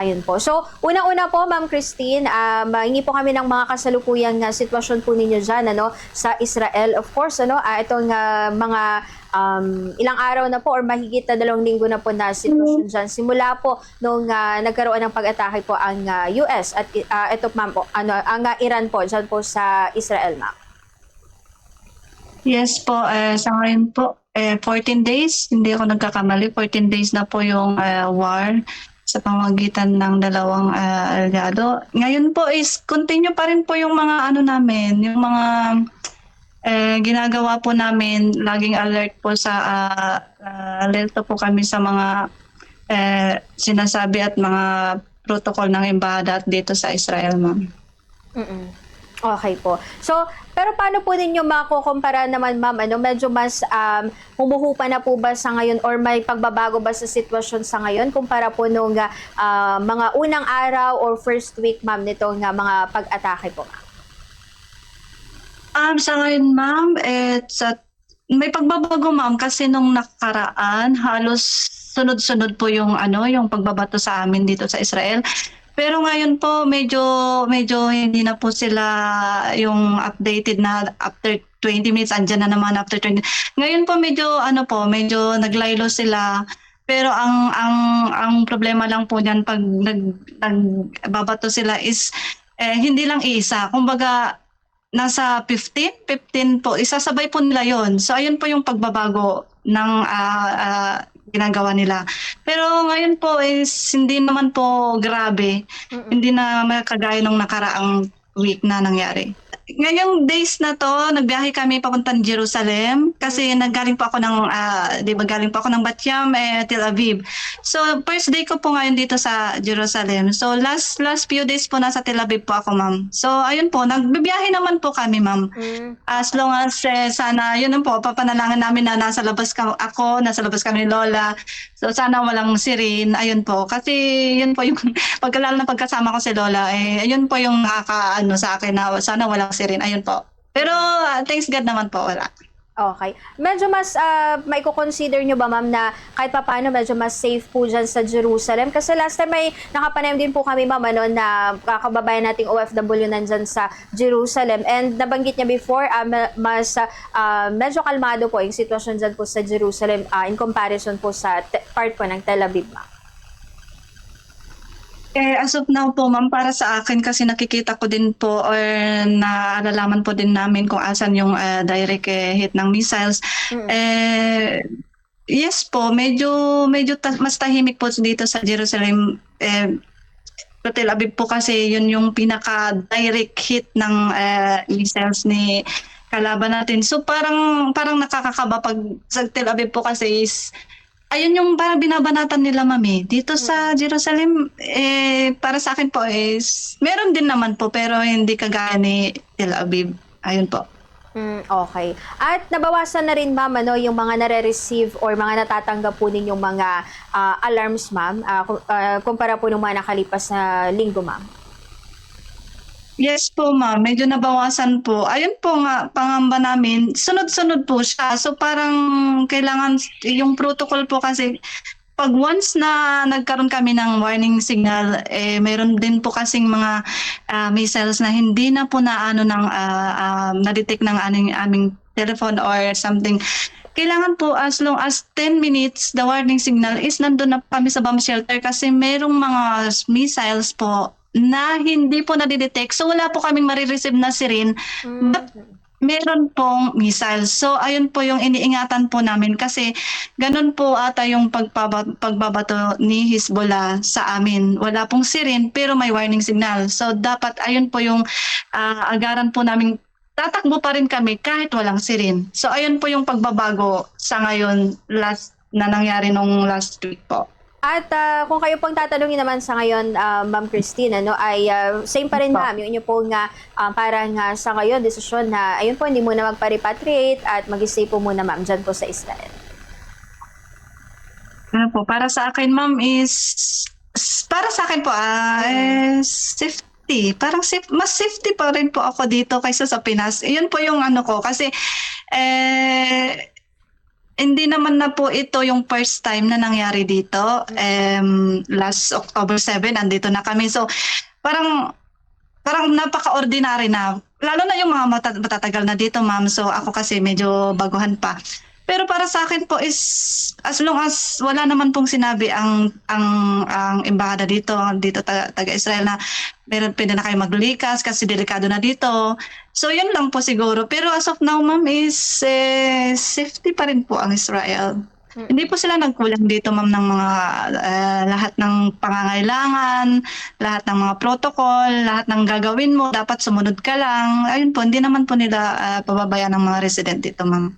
Ayun po. So, unang-una po, Ma'am Christine, hingi po kami ng mga kasalukuyang sitwasyon po ninyo dyan, ano, sa Israel. Of course, ano, itong mga ilang araw na po or mahigit na 2 linggo na po na sitwasyon dyan. Simula po nung nagkaroon ng pag-atake po ang US at ito, Ma'am, po, ano, ang Iran po, dyan po sa Israel, Ma'am. Yes po, sa ngayon po, 14 days, hindi ako nagkakamali, 14 days na po yung war sa pamamagitan ng dalawang aliado. Ngayon po is continue pa rin po yung mga ano namin, yung mga ginagawa po namin, laging alert po sa alerto po kami sa mga sinasabi at mga protocol ng embahada at dito sa Israel, ma'am. Mm-mm. Okay po. So, pero paano po ninyo makukumpara naman, Ma'am? Ano, medyo mas humuhupa na po ba sa ngayon or may pagbabago ba sa sitwasyon sa ngayon kumpara po nung mga unang araw or first week, Ma'am, nitong mga pag-atake po, Ma'am? Sa ngayon, ma'am, may pagbabago, ma'am, kasi nung nakaraan, halos sunod-sunod po yung yung pagbabato sa amin dito sa Israel. Pero ngayon po medyo hindi na po sila yung updated na after 20 minutes andyan na naman after 20. Ngayon po medyo naglaylo sila. Pero ang problema lang po diyan pag nagbabato sila is hindi lang iisa. Kumbaga nasa 15 po, isasabay po nila yon. So ayun po yung pagbabago ng ginagawa nila. Pero ngayon po is hindi naman po grabe. Hindi na kagaya nung nakaraang week na nangyari. Ngayong days na to, nagbiyahe kami papuntang Jerusalem kasi galing po ako ng Bat-Yam, Tel Aviv. So first day ko po ngayon dito sa Jerusalem. So last few days po nasa Tel Aviv po ako, ma'am. So ayun po, nagbibiyahe naman po kami, ma'am. As long as sana, yun po, papanalangin namin na nasa labas kami ni Lola. So sana walang sirin, ayun po. Kasi yun po yung lalo na pagkasama ko si Lola, ayun po yung nakakaano sa akin na sana walang sirin, ayun po. Pero thanks God naman po, wala. Okay. Medyo mas may consider nyo ba, Ma'am, na kahit pa paano medyo mas safe po dyan sa Jerusalem? Kasi last time may nakapanayam din po kami, Ma'am, ano, na kakababayan nating OFW nandyan sa Jerusalem. And nabanggit niya before, mas medyo kalmado po yung sitwasyon dyan po sa Jerusalem in comparison po sa part po ng Tel Aviv, Ma'am. As of now po, ma'am, para sa akin kasi nakikita ko din po or naalalaman po din namin kung asan yung direct hit ng missiles. Yes po, medyo mas tahimik po dito sa Jerusalem. Sa Tel Aviv po kasi yun yung pinaka-direct hit ng missiles ni kalaban natin. So parang nakakakaba pag sa Tel Aviv po kasi is ayun yung parang binabanatan nila, mami. Dito sa Jerusalem, para sa akin po is, meron din naman po, pero hindi kagaya ni Tel Aviv. Ayun po. Okay. At nabawasan na rin, Ma'am, ano, yung mga nare-receive or mga natatanggap po ninyong mga alarms, Ma'am, kumpara po nung mga nakalipas na linggo, Ma'am? Yes po, ma'am. Medyo nabawasan po. Ayun po nga, pangamba namin, sunod-sunod po siya. So parang kailangan, yung protocol po kasi, pag once na nagkaroon kami ng warning signal, mayroon din po kasing mga missiles na hindi na po na-detect ng aming telephone or something. Kailangan po as long as 10 minutes, the warning signal is nandun na kami sa bomb shelter kasi merong mga missiles po na hindi po nadidetect. So wala po kaming marireceive na sirin. But meron pong missiles. So ayun po yung iniingatan po namin kasi ganun po ata yung pagbabato ni Hezbollah sa amin. Wala pong sirin pero may warning signal. So dapat ayun po yung agaran po namin, tatakbo pa rin kami kahit walang sirin. So ayun po yung pagbabago sa ngayon na nangyari nung last week po. At kung kayo pong tatanungin naman sa ngayon, Ma'am Christine, ano, ay same pa rin, Ma'am, yung inyo po nga parang sa ngayon, desisyon na ayun po, hindi muna magpa-repatriate at mag-stay po muna, Ma'am, dyan po sa Israel. Ano po, para sa akin, ma'am, para sa akin po, safety. Parang mas safety pa rin po ako dito kaysa sa Pinas. Iyon po yung ano ko, kasi hindi naman na po ito yung first time na nangyari dito. Last October 7, andito na kami. So, parang napaka-ordinary na. Lalo na yung mga matatagal na dito, ma'am. So, ako kasi medyo baguhan pa. Pero para sa akin po is, as long as wala naman pong sinabi ang embahada dito taga-Israel na meron pwede na kayo maglikas kasi delikado na dito. So, yun lang po siguro. Pero as of now, ma'am, is safety pa rin po ang Israel. Hindi po sila nagkulang dito, ma'am, ng mga lahat ng pangangailangan, lahat ng mga protocol, lahat ng gagawin mo, dapat sumunod ka lang. Ayun po, hindi naman po nila pababayaan ng mga resident dito, ma'am.